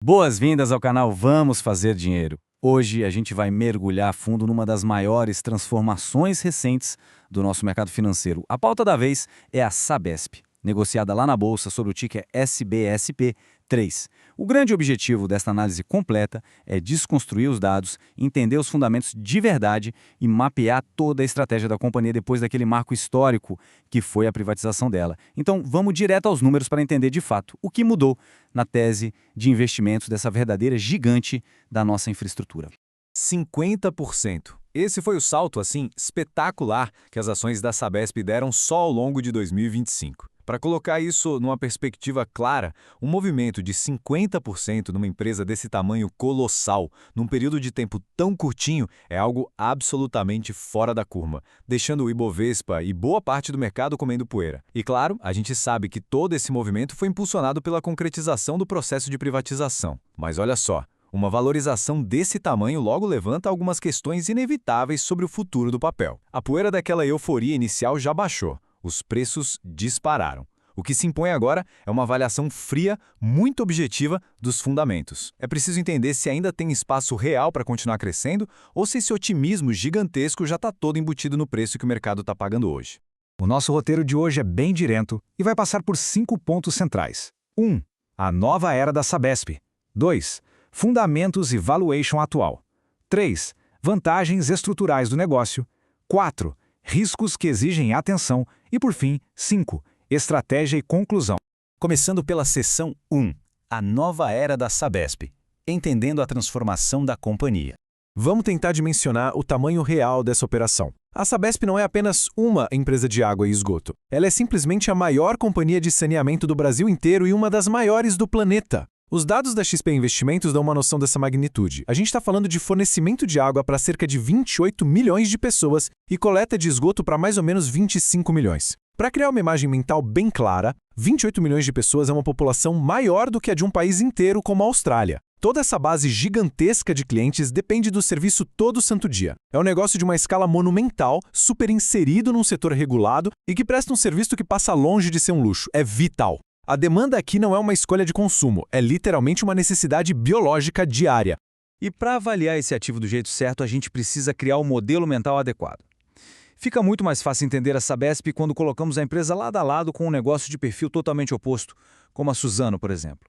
Boas-vindas ao canal Vamos Fazer Dinheiro. Hoje a gente vai mergulhar a fundo numa das maiores transformações recentes do nosso mercado financeiro. A pauta da vez é a Sabesp, negociada lá na Bolsa sob o ticker SBSP3. O grande objetivo desta análise completa é desconstruir os dados, entender os fundamentos de verdade e mapear toda a estratégia da companhia depois daquele marco histórico que foi a privatização dela. Então, vamos direto aos números para entender de fato o que mudou na tese de investimentos dessa verdadeira gigante da nossa infraestrutura. 50%. Esse foi o salto, assim, espetacular que as ações da Sabesp deram só ao longo de 2025. Para colocar isso numa perspectiva clara, um movimento de 50% numa empresa desse tamanho colossal, num período de tempo tão curtinho, é algo absolutamente fora da curva, deixando o Ibovespa e boa parte do mercado comendo poeira. E claro, a gente sabe que todo esse movimento foi impulsionado pela concretização do processo de privatização. Mas olha só, uma valorização desse tamanho logo levanta algumas questões inevitáveis sobre o futuro do papel. A poeira daquela euforia inicial já baixou. Os preços dispararam. O que se impõe agora é uma avaliação fria, muito objetiva dos fundamentos. É preciso entender se ainda tem espaço real para continuar crescendo ou se esse otimismo gigantesco já está todo embutido no preço que o mercado está pagando hoje. O nosso roteiro de hoje é bem direto e vai passar por 5 pontos centrais. 1. A nova era da Sabesp. 2. Fundamentos e valuation atual. 3. Vantagens estruturais do negócio. 4. Riscos que exigem atenção. E, por fim, 5. Estratégia e conclusão. Começando pela seção 1, a nova era da Sabesp, entendendo a transformação da companhia. Vamos tentar dimensionar o tamanho real dessa operação. A Sabesp não é apenas uma empresa de água e esgoto. Ela é simplesmente a maior companhia de saneamento do Brasil inteiro e uma das maiores do planeta. Os dados da XP Investimentos dão uma noção dessa magnitude. A gente está falando de fornecimento de água para cerca de 28 milhões de pessoas e coleta de esgoto para mais ou menos 25 milhões. Para criar uma imagem mental bem clara, 28 milhões de pessoas é uma população maior do que a de um país inteiro como a Austrália. Toda essa base gigantesca de clientes depende do serviço todo santo dia. É um negócio de uma escala monumental, super inserido num setor regulado e que presta um serviço que passa longe de ser um luxo. É vital. A demanda aqui não é uma escolha de consumo, é literalmente uma necessidade biológica diária. E para avaliar esse ativo do jeito certo, a gente precisa criar o modelo mental adequado. Fica muito mais fácil entender a Sabesp quando colocamos a empresa lado a lado com um negócio de perfil totalmente oposto, como a Suzano, por exemplo.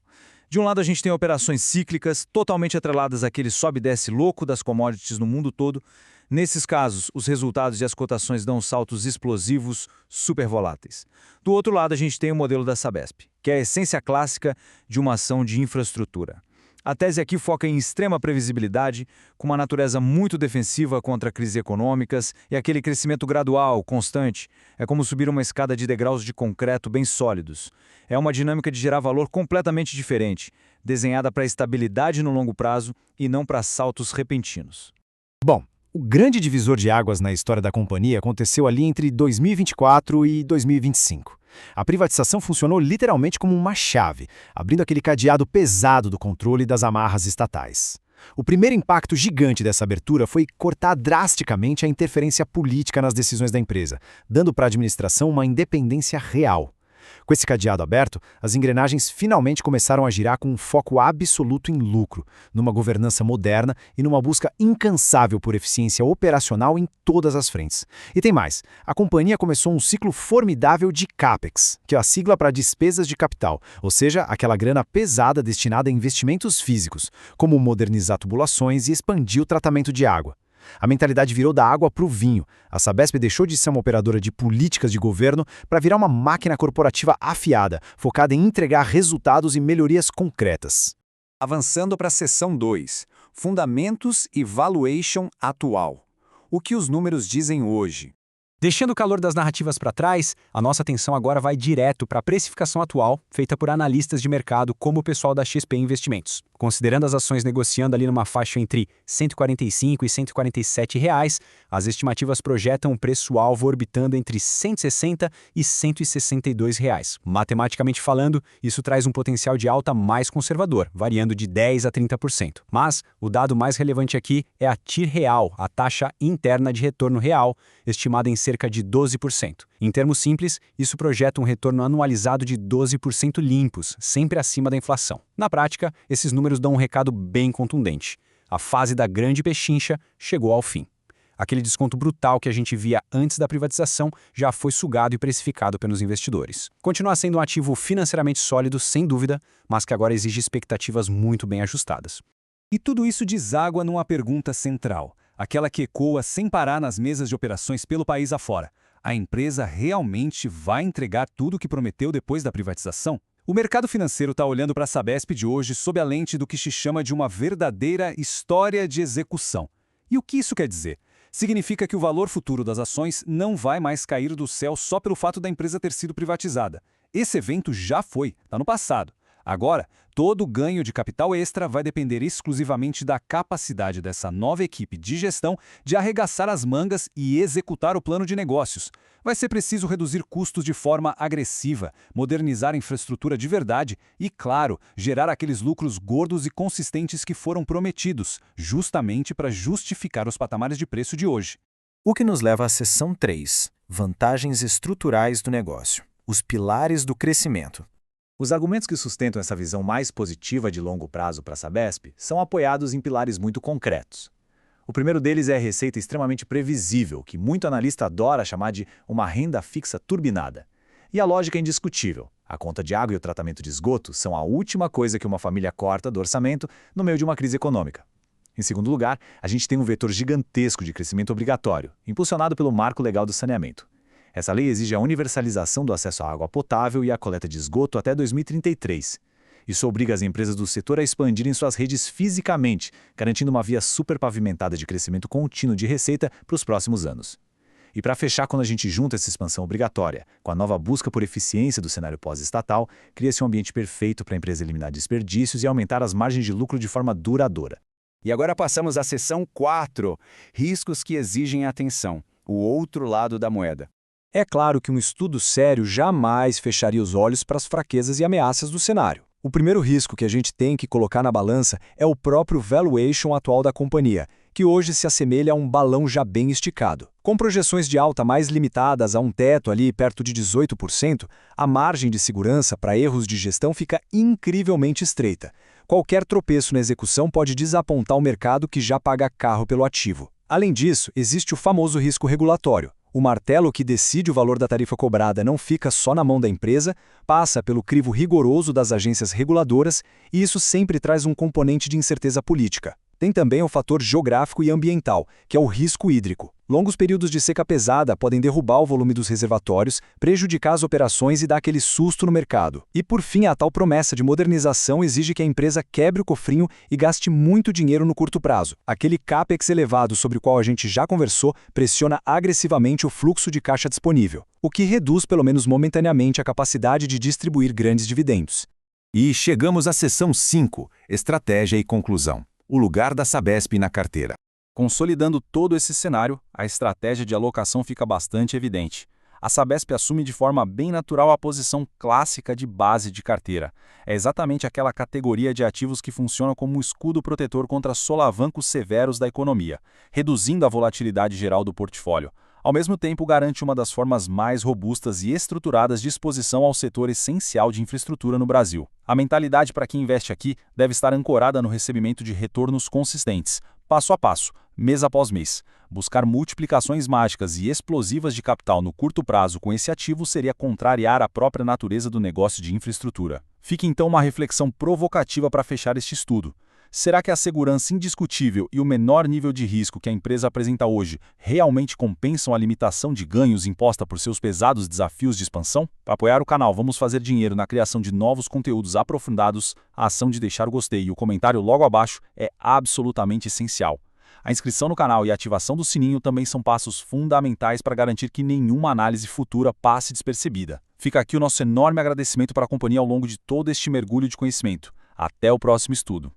De um lado a gente tem operações cíclicas, totalmente atreladas àquele sobe e desce louco das commodities no mundo todo. Nesses casos, os resultados e as cotações dão saltos explosivos, super voláteis. Do outro lado, a gente tem o modelo da Sabesp, que é a essência clássica de uma ação de infraestrutura. A tese aqui foca em extrema previsibilidade, com uma natureza muito defensiva contra crises econômicas e aquele crescimento gradual, constante. É como subir uma escada de degraus de concreto bem sólidos. É uma dinâmica de gerar valor completamente diferente, desenhada para estabilidade no longo prazo e não para saltos repentinos. Bom, o grande divisor de águas na história da companhia aconteceu ali entre 2024 e 2025. A privatização funcionou literalmente como uma chave, abrindo aquele cadeado pesado do controle das amarras estatais. O primeiro impacto gigante dessa abertura foi cortar drasticamente a interferência política nas decisões da empresa, dando para a administração uma independência real. Com esse cadeado aberto, as engrenagens finalmente começaram a girar com um foco absoluto em lucro, numa governança moderna e numa busca incansável por eficiência operacional em todas as frentes. E tem mais, a companhia começou um ciclo formidável de CAPEX, que é a sigla para despesas de capital, ou seja, aquela grana pesada destinada a investimentos físicos, como modernizar tubulações e expandir o tratamento de água. A mentalidade virou da água para o vinho. A Sabesp deixou de ser uma operadora de políticas de governo para virar uma máquina corporativa afiada, focada em entregar resultados e melhorias concretas. Avançando para a seção 2, Fundamentos e Valuation atual. O que os números dizem hoje? Deixando o calor das narrativas para trás, a nossa atenção agora vai direto para a precificação atual, feita por analistas de mercado como o pessoal da XP Investimentos. Considerando as ações negociando ali numa faixa entre R$ 145 e R$ 147, as estimativas projetam um preço-alvo orbitando entre R$ 160 e R$ 162. Matematicamente falando, isso traz um potencial de alta mais conservador, variando de 10% a 30%. Mas o dado mais relevante aqui é a TIR real, a taxa interna de retorno real, estimada em cerca cerca de 12%. Em termos simples, isso projeta um retorno anualizado de 12% limpos, sempre acima da inflação. Na prática, esses números dão um recado bem contundente. A fase da grande pechincha chegou ao fim. Aquele desconto brutal que a gente via antes da privatização já foi sugado e precificado pelos investidores. Continua sendo um ativo financeiramente sólido, sem dúvida, mas que agora exige expectativas muito bem ajustadas. E tudo isso deságua numa pergunta central, aquela que ecoa sem parar nas mesas de operações pelo país afora. A empresa realmente vai entregar tudo o que prometeu depois da privatização? O mercado financeiro está olhando para a Sabesp de hoje sob a lente do que se chama de uma verdadeira história de execução. E o que isso quer dizer? Significa que o valor futuro das ações não vai mais cair do céu só pelo fato da empresa ter sido privatizada. Esse evento já foi, está no passado. Agora, todo o ganho de capital extra vai depender exclusivamente da capacidade dessa nova equipe de gestão de arregaçar as mangas e executar o plano de negócios. Vai ser preciso reduzir custos de forma agressiva, modernizar a infraestrutura de verdade e, claro, gerar aqueles lucros gordos e consistentes que foram prometidos, justamente para justificar os patamares de preço de hoje. O que nos leva à seção 3, vantagens estruturais do negócio, os pilares do crescimento. Os argumentos que sustentam essa visão mais positiva de longo prazo para a Sabesp são apoiados em pilares muito concretos. O primeiro deles é a receita extremamente previsível, que muito analista adora chamar de uma renda fixa turbinada. E a lógica é indiscutível. A conta de água e o tratamento de esgoto são a última coisa que uma família corta do orçamento no meio de uma crise econômica. Em segundo lugar, a gente tem um vetor gigantesco de crescimento obrigatório, impulsionado pelo Marco Legal do Saneamento. Essa lei exige a universalização do acesso à água potável e à coleta de esgoto até 2033. Isso obriga as empresas do setor a expandirem suas redes fisicamente, garantindo uma via superpavimentada de crescimento contínuo de receita para os próximos anos. E para fechar, quando a gente junta essa expansão obrigatória com a nova busca por eficiência do cenário pós-estatal, cria-se um ambiente perfeito para a empresa eliminar desperdícios e aumentar as margens de lucro de forma duradoura. E agora passamos à seção 4, riscos que exigem atenção, o outro lado da moeda. É claro que um estudo sério jamais fecharia os olhos para as fraquezas e ameaças do cenário. O primeiro risco que a gente tem que colocar na balança é o próprio valuation atual da companhia, que hoje se assemelha a um balão já bem esticado. Com projeções de alta mais limitadas a um teto ali perto de 18%, a margem de segurança para erros de gestão fica incrivelmente estreita. Qualquer tropeço na execução pode desapontar o mercado que já paga caro pelo ativo. Além disso, existe o famoso risco regulatório. O martelo que decide o valor da tarifa cobrada não fica só na mão da empresa, passa pelo crivo rigoroso das agências reguladoras e isso sempre traz um componente de incerteza política. Tem também o fator geográfico e ambiental, que é o risco hídrico. Longos períodos de seca pesada podem derrubar o volume dos reservatórios, prejudicar as operações e dar aquele susto no mercado. E por fim, a tal promessa de modernização exige que a empresa quebre o cofrinho e gaste muito dinheiro no curto prazo. Aquele CAPEX elevado sobre o qual a gente já conversou pressiona agressivamente o fluxo de caixa disponível, o que reduz pelo menos momentaneamente a capacidade de distribuir grandes dividendos. E chegamos à seção 5, estratégia e conclusão. O lugar da Sabesp na carteira. Consolidando todo esse cenário, a estratégia de alocação fica bastante evidente. A Sabesp assume de forma bem natural a posição clássica de base de carteira. É exatamente aquela categoria de ativos que funciona como um escudo protetor contra solavancos severos da economia, reduzindo a volatilidade geral do portfólio. Ao mesmo tempo, garante uma das formas mais robustas e estruturadas de exposição ao setor essencial de infraestrutura no Brasil. A mentalidade para quem investe aqui deve estar ancorada no recebimento de retornos consistentes, passo a passo, mês após mês. Buscar multiplicações mágicas e explosivas de capital no curto prazo com esse ativo seria contrariar a própria natureza do negócio de infraestrutura. Fica então uma reflexão provocativa para fechar este estudo. Será que a segurança indiscutível e o menor nível de risco que a empresa apresenta hoje realmente compensam a limitação de ganhos imposta por seus pesados desafios de expansão? Para apoiar o canal, vamos fazer dinheiro na criação de novos conteúdos aprofundados. A ação de deixar o gostei e o comentário logo abaixo é absolutamente essencial. A inscrição no canal e a ativação do sininho também são passos fundamentais para garantir que nenhuma análise futura passe despercebida. Fica aqui o nosso enorme agradecimento para a companhia ao longo de todo este mergulho de conhecimento. Até o próximo estudo.